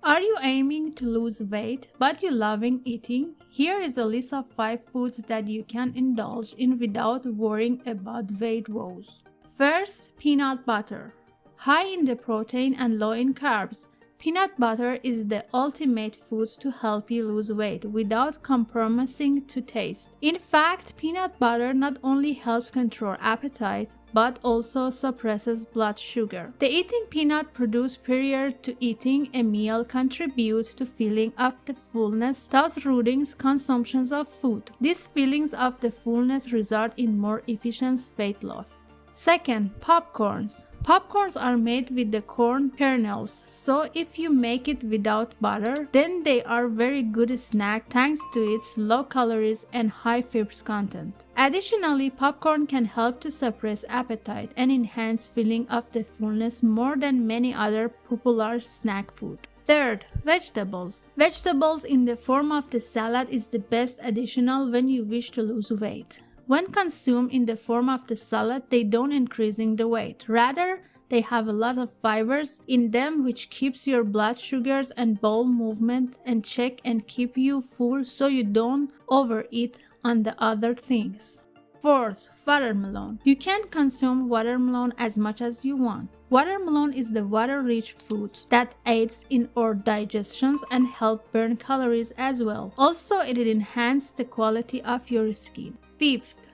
Are you aiming to lose weight, but you loving eating? Here is a list of 5 foods that you can indulge in without worrying about weight woes. First, peanut butter. High in the protein and low in carbs, peanut butter is the ultimate food to help you lose weight without compromising to taste. In fact, peanut butter not only helps control appetite, but also suppresses blood sugar. The eating peanut product prior to eating a meal contribute to feeling of the fullness, thus rooting consumptions of food. These feelings of the fullness result in more efficient weight loss. Second, popcorns. Popcorns are made with the corn kernels, so if you make it without butter, then they are very good snack thanks to its low calories and high fibers content. Additionally, popcorn can help to suppress appetite and enhance feeling of the fullness more than many other popular snack food. Third, vegetables. Vegetables in the form of the salad is the best additional when you wish to lose weight. When consumed in the form of the salad, they don't increasing the weight. Rather, they have a lot of fibers in them which keeps your blood sugars and bowel movement in check and keep you full so you don't overeat on the other things. Fourth, watermelon. You can consume watermelon as much as you want. Watermelon is the water-rich fruit that aids in our digestions and help burn calories as well. Also, it enhances the quality of your skin. Fifth,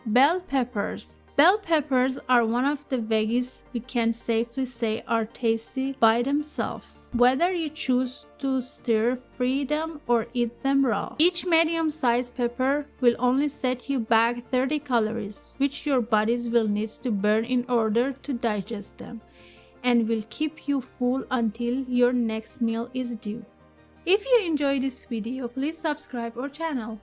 bell peppers. Bell peppers are one of the veggies we can safely say are tasty by themselves, whether you choose to stir-fry them or eat them raw. Each medium-sized pepper will only set you back 30 calories, which your bodies will need to burn in order to digest them, and will keep you full until your next meal is due. If you enjoyed this video, please subscribe our channel.